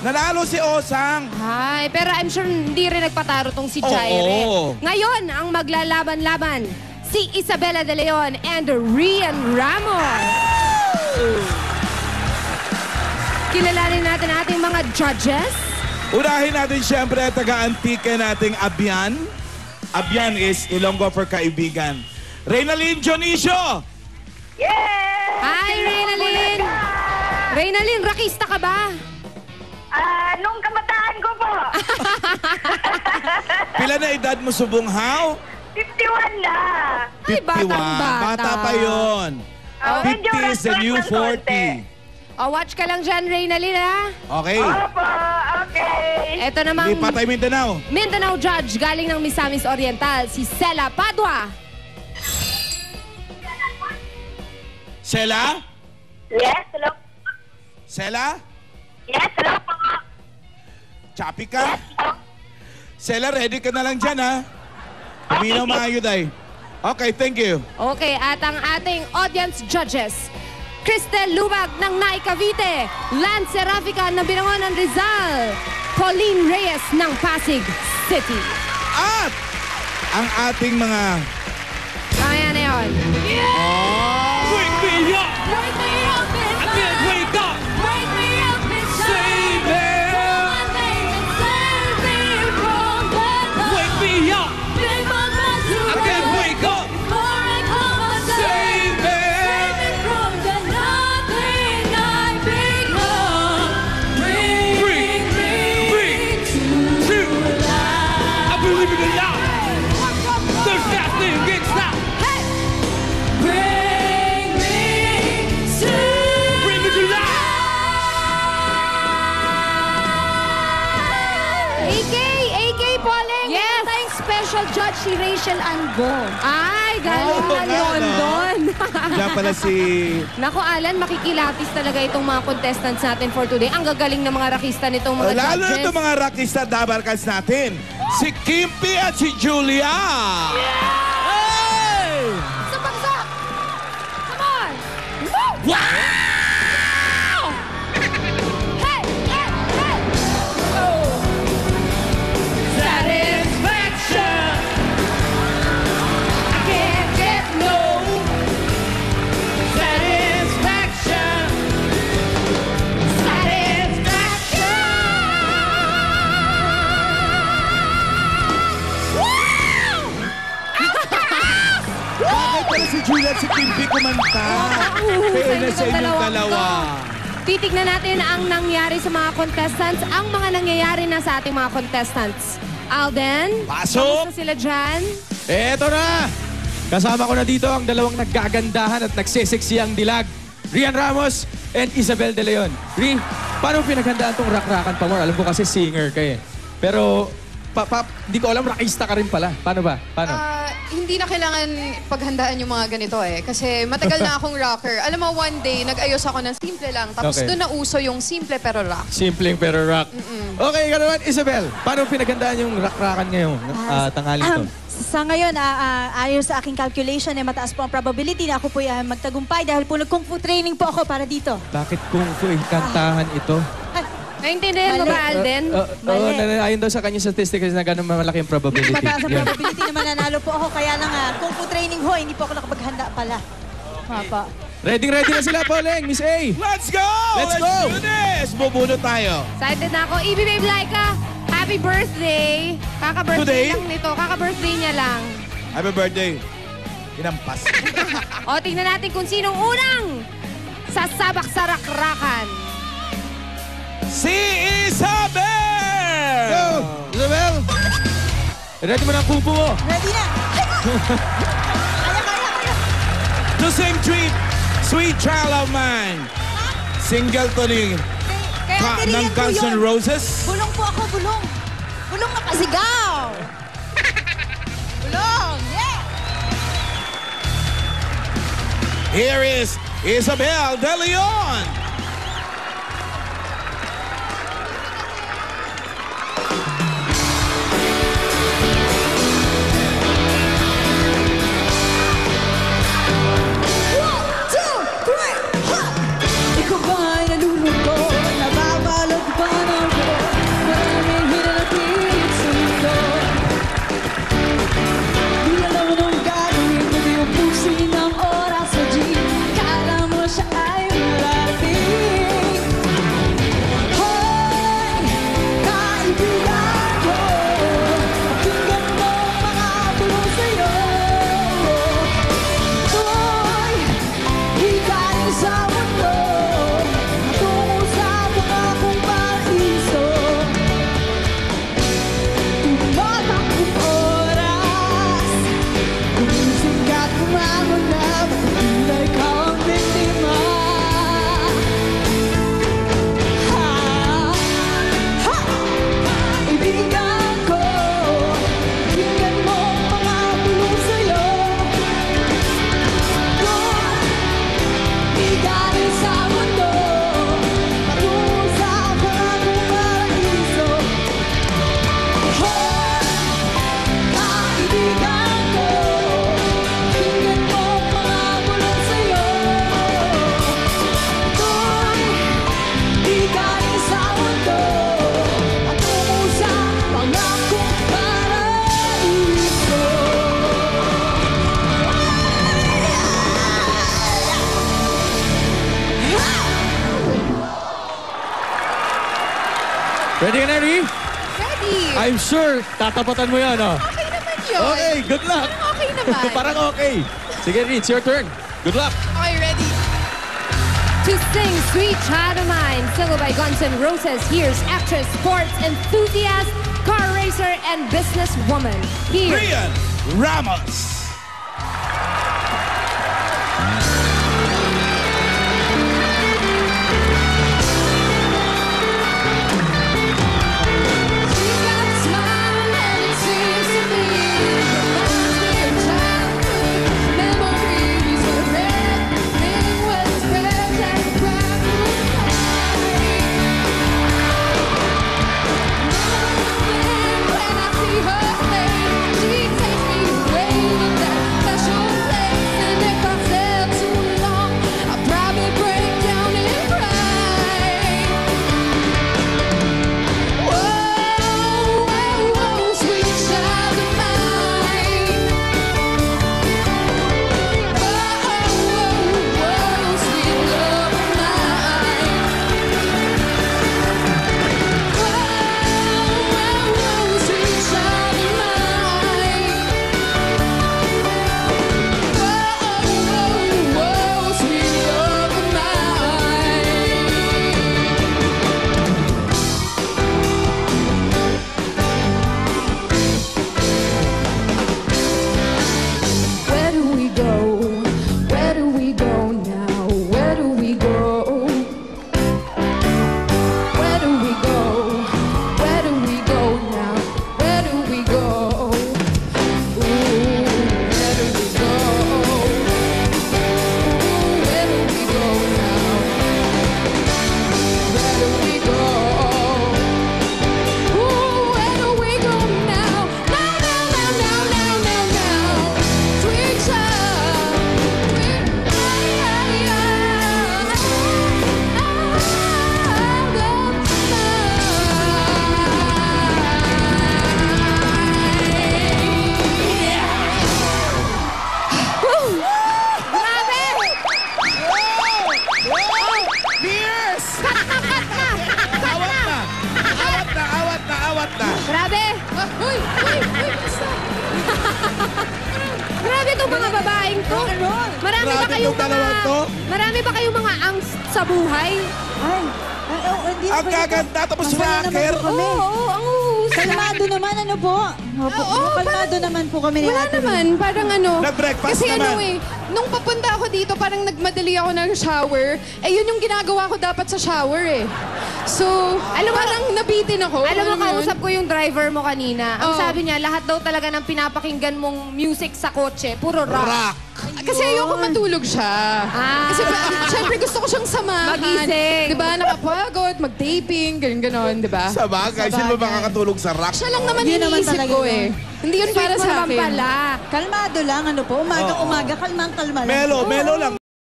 Nanalo si Osang. Ay, pero I'm sure hindi rin nagpataro tong si Jaire. Ngayon, ang maglalaban-laban, si Isabela De Leon and Rian Ramos. Kilalanin natin ating mga judges. Unahin natin siyempre taga-antike nating Abian. Abian is Ilonggo for kaibigan. Reynalyn Dionisio! Yeah! Hi, Reynalyn! Reynalyn, rakista ka ba? Nung kabataan ko po. Pila na edad mo subunghaw? 51 na. Ay, 51. batang-bata. Bata pa yun. Medyo 50 is the new restless ng konti. 40. O, watch ka lang dyan, Reynalyn, ha? Okay. Opo, okay. Ito namang Hindi patay Mindanao. Mindanao judge galing ng Misamis Oriental, si Sela Padua. Sela? Yes, hello. Sela? Yes, hello po. Chapi ka? Sela, ready ka na lang dyan, ha? Huminaw maayo, day. Okay, thank you. Okay, at ang ating audience judges, Cristel Lubag ng Nai Cavite, Lance Serafica ng Binangonan Rizal, Pauline Reyes ng Pasig City. At ang ating mga... Kaya na yun. Wake me up! Wake me up, I can't wake up! Wake me up, Save me! Wake me up! I can't wake up! Save me! I believe in the law. There's nothing against that. Bring me to life. AK Poleng! Yes! Tayong special judge si Rachel Ango. Ay, galing Oo na nga, no? London. Diyan pala si... Naku, Alan, makikilapis talaga itong mga contestants natin for today. Ang gagaling ng mga rakista nitong mga Lalo na judges. itong mga rockista dabarkas natin. Si Kimpi at si Julia. Hey! Sa bagsak! Come on! Woo! Wow! Hey! Hey! Hey! Oh! Satisfaction. I can't get no satisfaction. Bakit pala si Julia at si Kimpi kumanta? Fairness sa inyong dalawa. Titignan natin ang nangyari sa mga contestants, ang mga nangyayari na sa ating mga contestants. Alden, Pasok! kamusta sila dyan? Eto na! Kasama ko na dito ang dalawang naggagandahan at nagseseksiyang dilag. Rian Ramos and Isabel De Leon. Ri, paano pinaghandaan tong rak-rakan pa mo? Alam ko kasi singer ka eh. Pero, di ko alam, rakista ka rin pala. Paano ba? Paano? Hindi na kailangan paghandaan yung mga ganito eh. Kasi matagal na akong rocker. Alam mo, one day, nag-ayos ako ng simple lang. Tapos Okay. doon nauso yung simple pero rock. Simpleng pero rock. Okay, ka naman, Isabel. Paano pinaghandaan yung rak-rakan ngayong tanghali to? Sa ngayon, ayon sa aking calculation, mataas po ang probability na ako po magtagumpay dahil po nag-kung fu training po ako para dito. Bakit kung fu kantahan ito? Naintindihan mo Mali. ba, Alden? Mali. Ayon daw sa kanyang statistics na gano'n malaki yung probability. Mataas ang Yun. probability na mananalo po ako. Kaya lang, kung fu training ho, hindi po ako nakapaghanda pala. Papa. Ready na sila, Poleng, Miss A. Let's go! Let's go! do this! Bubunot tayo. Excited na ako. Ibi Babe Laika, happy birthday. Kaka-birthday Today? lang nito. Kaka-birthday niya lang. Happy birthday. Inampas. O, tingnan natin kung sinong unang sasabak sa rakrakan. Si Isabel! Go! Isabel! Ready mo na ang kupo mo. Ready na! Kaya. To sing Sweet Child of Mine. Single to ni Kaya ng Guns N' Roses. Bulong po ako, bulong. Bulong na pasigaw. Bulong, yeah! Here is Isabel De Leon. Ikaw ba'y nalulungkot? Nababalot ba ng Ready ka na, Ri? Ready. I'm sure tatapatan mo yan, oh. Okay naman yun. Okay, good luck. Parang okay naman. Parang okay. Sige, Ri, it's your turn. Good luck. Okay, ready. To sing Sweet Child of Mine, sung by Guns N' Roses, here's actress, sports enthusiast, car racer, and businesswoman. Here. Rian Ramos. Grabe! Uy! Basta! Grabe itong mga babaeng to. Marami ba Grabe kayong itong dalawang to. Marami ba kayong mga angst sa buhay? Ay, hindi Ang na pwede gaganda, po. tapos Masaya naman rocker. po kami. Oo, ang uhusay. Kalmado naman, ano po? Opo, kalmado naman po kami ni Wala Ate naman, parang ano. Nag-breakfast kasi naman. ano nung papunta ako dito, parang nagmadali ako ng shower. Eh, yun yung ginagawa ko dapat sa shower eh. So, alam mo, parang nabitin ako. Alam mo, Alam mo yun? kausap ko yung driver mo kanina. Ang Oo. sabi niya, lahat daw talaga ng pinapakinggan mong music sa kotse, puro rock. Rock. Kasi ayoko matulog siya. Ah. Kasi syempre gusto ko siyang samahan. Magising. Diba? Nakapagod, mag-taping, ganun-ganon, diba? Sa bagay, sino ba makakatulog sa rock? Siya lang naman Yun naman iniisip talaga ko yun. eh. Hindi yun Sweet para mo sa naman akin. pala. Kalmado lang, ano po? Umaga-umaga, kalmang-kalma lang. Melo lang.